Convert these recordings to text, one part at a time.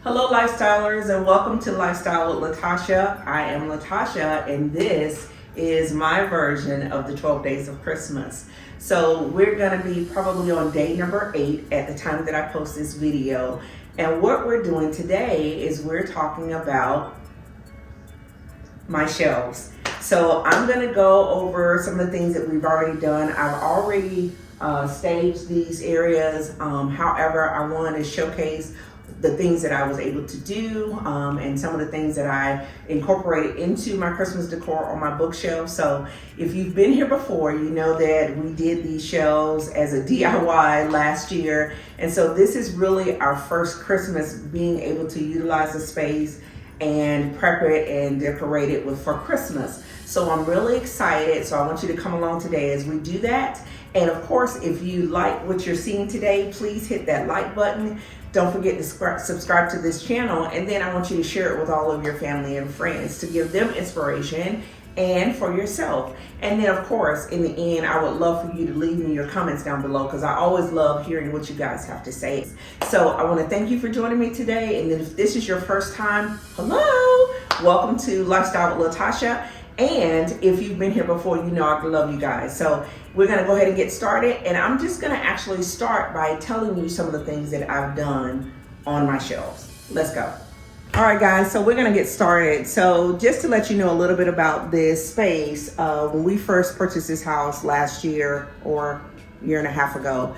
Hello lifestylers and welcome to Lifestyle with Latasha. I am Latasha and this is my version of the 12 days of Christmas. So we're gonna be probably on day number 8 at the time that I post this video. And what we're doing today is we're talking about my shelves. So I'm gonna go over some of the things that we've already done. I've already staged these areas. However, I want to showcase the things that I was able to do and some of the things that I incorporated into my Christmas decor on my bookshelf. So if you've been here before, you know that we did these shelves as a DIY last year. And so this is really our first Christmas being able to utilize the space and prep it and decorate it for Christmas. So I'm really excited. So I want you to come along today as we do that. And of course, if you like what you're seeing today, please hit that like button. Don't forget to subscribe to this channel. And then I want you to share it with all of your family and friends to give them inspiration and for yourself. And then of course, in the end, I would love for you to leave me your comments down below because I always love hearing what you guys have to say. So I want to thank you for joining me today. And if this is your first time, hello, welcome to Lifestyle with Latasha. And if you've been here before, you know I love you guys. So we're gonna go ahead and get started. And I'm just gonna actually start by telling you some of the things that I've done on my shelves. Let's go. All right, guys, so we're gonna get started. So just to let you know a little bit about this space, when we first purchased this house last year or year and a half ago,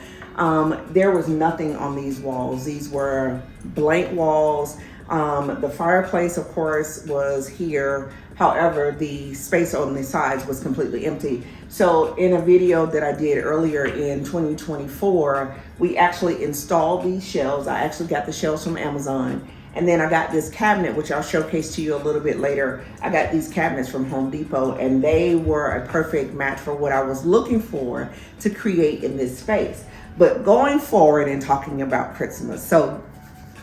there was nothing on these walls. These were blank walls. The fireplace, of course, was here. However, the space on the sides was completely empty. So in a video that I did earlier in 2024, we actually installed these shelves. I actually got the shelves from Amazon. And then I got this cabinet, which I'll showcase to you a little bit later. I got these cabinets from Home Depot, and they were a perfect match for what I was looking for to create in this space. But going forward and talking about Christmas. So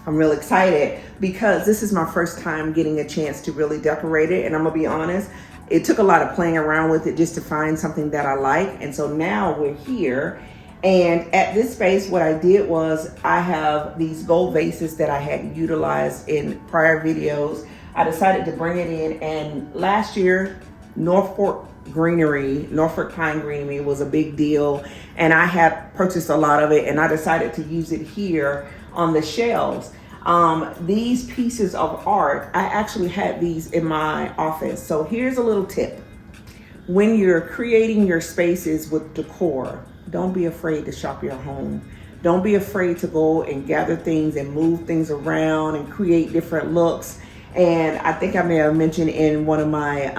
I'm real excited because this is my first time getting a chance to really decorate it. And I'm gonna be honest, it took a lot of playing around with it just to find something that I like. And so now we're here. And at this space, what I did was I have these gold vases that I had utilized in prior videos. I decided to bring it in, and last year, Norfolk Pine Greenery was a big deal. And I had purchased a lot of it, and I decided to use it here on the shelves. These pieces of art, I actually had these in my office. So here's a little tip. When you're creating your spaces with decor, don't be afraid to shop your home. Don't be afraid to go and gather things and move things around and create different looks. And I think I may have mentioned in one of my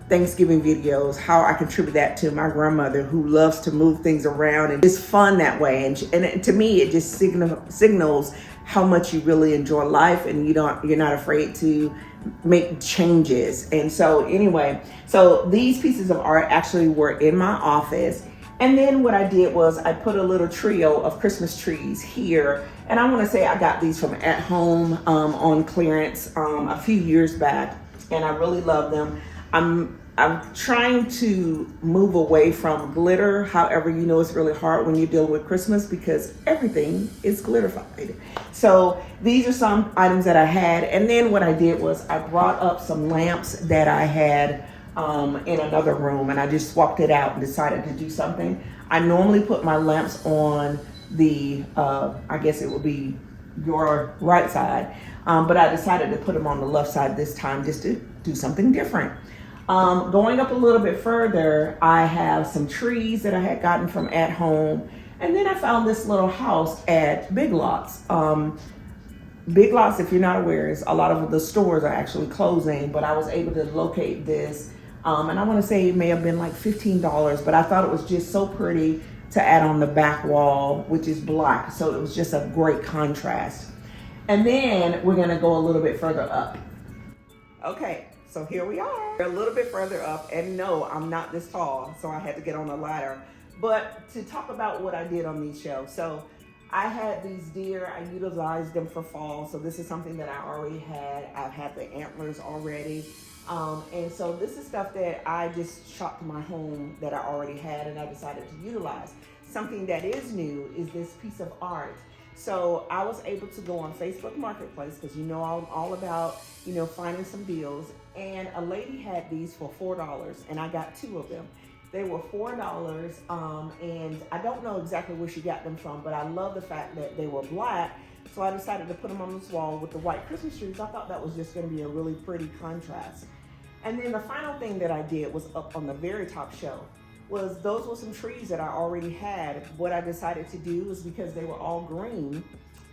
Thanksgiving videos how I contribute that to my grandmother, who loves to move things around, and it's fun that way. And to me, it just signals how much you really enjoy life, and you're not afraid to make changes. And so anyway, so these pieces of art actually were in my office. And then what I did was I put a little trio of Christmas trees here. And I want to say I got these from At Home on clearance a few years back, and I really love them. I'm trying to move away from glitter. However, you know it's really hard when you deal with Christmas because everything is glitterified. So these are some items that I had. And then what I did was I brought up some lamps that I had in another room, and I just swapped it out and decided to do something. I normally put my lamps on the, I guess it would be your right side, but I decided to put them on the left side this time just to do something different. Going up a little bit further, I have some trees that I had gotten from At Home. And then I found this little house at Big Lots. Big Lots, if you're not aware, is a lot of the stores are actually closing, but I was able to locate this. And I want to say it may have been like $15, but I thought it was just so pretty to add on the back wall, which is black. So it was just a great contrast. And then we're going to go a little bit further up. Okay. So here we are, a little bit further up, and no, I'm not this tall, so I had to get on a ladder. But to talk about what I did on these shelves, so I had these deer, I utilized them for fall, so this is something that I already had. I've had the antlers already, and so this is stuff that I just shopped to my home that I already had, and I decided to utilize. Something that is new is this piece of art. So I was able to go on Facebook Marketplace, because you know I'm all about, you know, finding some deals. And a lady had these for $4, and I got 2 of them. They were $4, and I don't know exactly where she got them from, but I love the fact that they were black. So I decided to put them on this wall with the white Christmas trees. I thought that was just going to be a really pretty contrast. And then the final thing that I did was up on the very top shelf was those were some trees that I already had. What I decided to do is, because they were all green,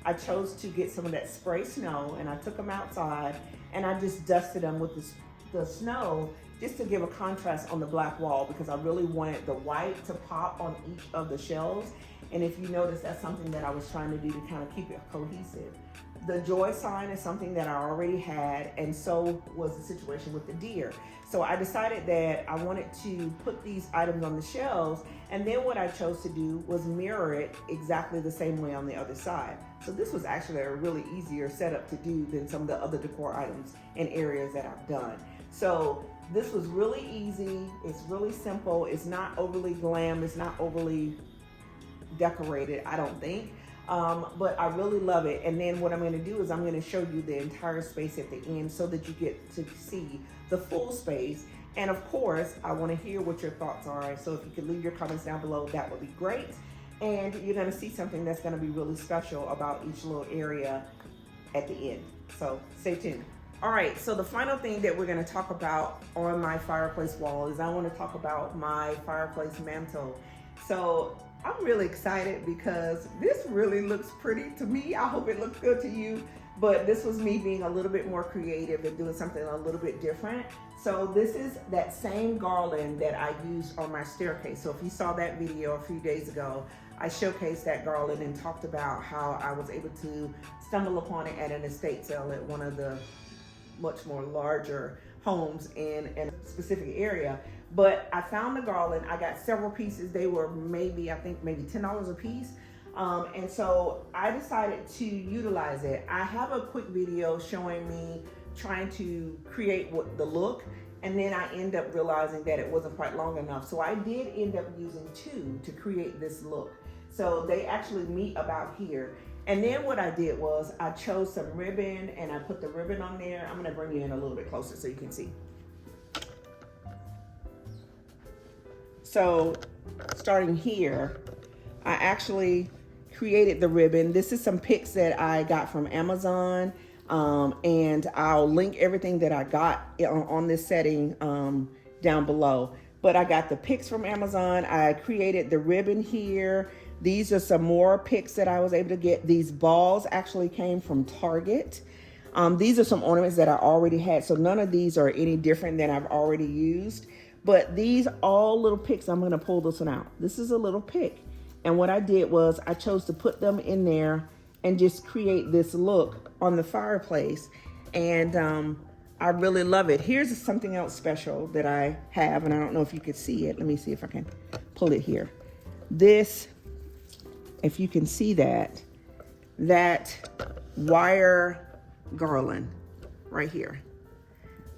I chose to get some of that spray snow, and I took them outside and I just dusted them with the snow, just to give a contrast on the black wall, because I really wanted the white to pop on each of the shelves. And if you notice, that's something that I was trying to do to kind of keep it cohesive. The joy sign is something that I already had, and so was the situation with the deer. So I decided that I wanted to put these items on the shelves, and then what I chose to do was mirror it exactly the same way on the other side. So this was actually a really easier setup to do than some of the other decor items and areas that I've done. So this was really easy. It's really simple. It's not overly glam. It's not overly decorated, I don't think. But I really love it. And then what I'm going to do is I'm going to show you the entire space at the end, so that you get to see the full space. And of course, I want to hear what your thoughts are. So if you could leave your comments down below, that would be great. And you're going to see something that's going to be really special about each little area at the end. So stay tuned. All right, so the final thing that we're going to talk about on my fireplace wall is I want to talk about my fireplace mantle. So I'm really excited because this really looks pretty to me. I hope it looks good to you, but this was me being a little bit more creative and doing something a little bit different. So this is that same garland that I used on my staircase. So if you saw that video a few days ago, I showcased that garland and talked about how I was able to stumble upon it at an estate sale at one of the much more larger homes in a specific area. But I found the garland. I got several pieces. They were maybe $10 a piece. And so I decided to utilize it. I have a quick video showing me trying to create the look, and then I end up realizing that it wasn't quite long enough. So I did end up using 2 to create this look. So they actually meet about here. And then what I did was I chose some ribbon and I put the ribbon on there. I'm gonna bring you in a little bit closer so you can see. So starting here, I actually created the ribbon. This is some pics that I got from Amazon, and I'll link everything that I got on this setting down below. But I got the pics from Amazon. I created the ribbon here. These are some more pics that I was able to get. These balls actually came from Target. These are some ornaments that I already had. So none of these are any different than I've already used. But these all little picks, I'm gonna pull this one out. This is a little pick. And what I did was I chose to put them in there and just create this look on the fireplace. And I really love it. Here's something else special that I have, and I don't know if you could see it. Let me see if I can pull it here. This, if you can see that wire garland right here.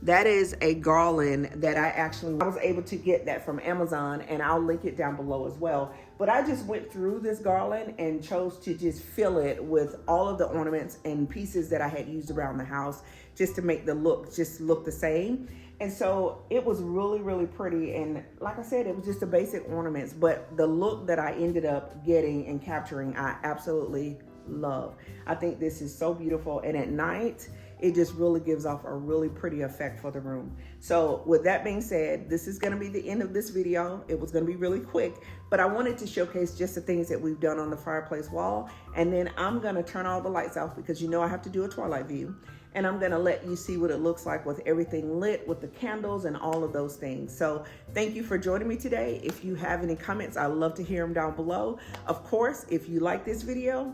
That is a garland that I was able to get that from Amazon, and I'll link it down below as well. But I just went through this garland and chose to just fill it with all of the ornaments and pieces that I had used around the house, just to make the look just look the same. And so it was really, really pretty. And like I said, it was just the basic ornaments, but the look that I ended up getting and capturing, I absolutely love. I think this is so beautiful. And at night, it just really gives off a really pretty effect for the room. So with that being said, this is gonna be the end of this video. It was gonna be really quick, but I wanted to showcase just the things that we've done on the fireplace wall. And then I'm gonna turn all the lights off because you know I have to do a twilight view. And I'm gonna let you see what it looks like with everything lit, with the candles and all of those things. So thank you for joining me today. If you have any comments, I'd love to hear them down below. Of course, if you like this video,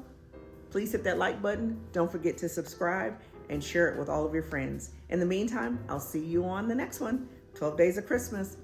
please hit that like button. Don't forget to subscribe and share it with all of your friends. In the meantime, I'll see you on the next one. 12 Days of Christmas.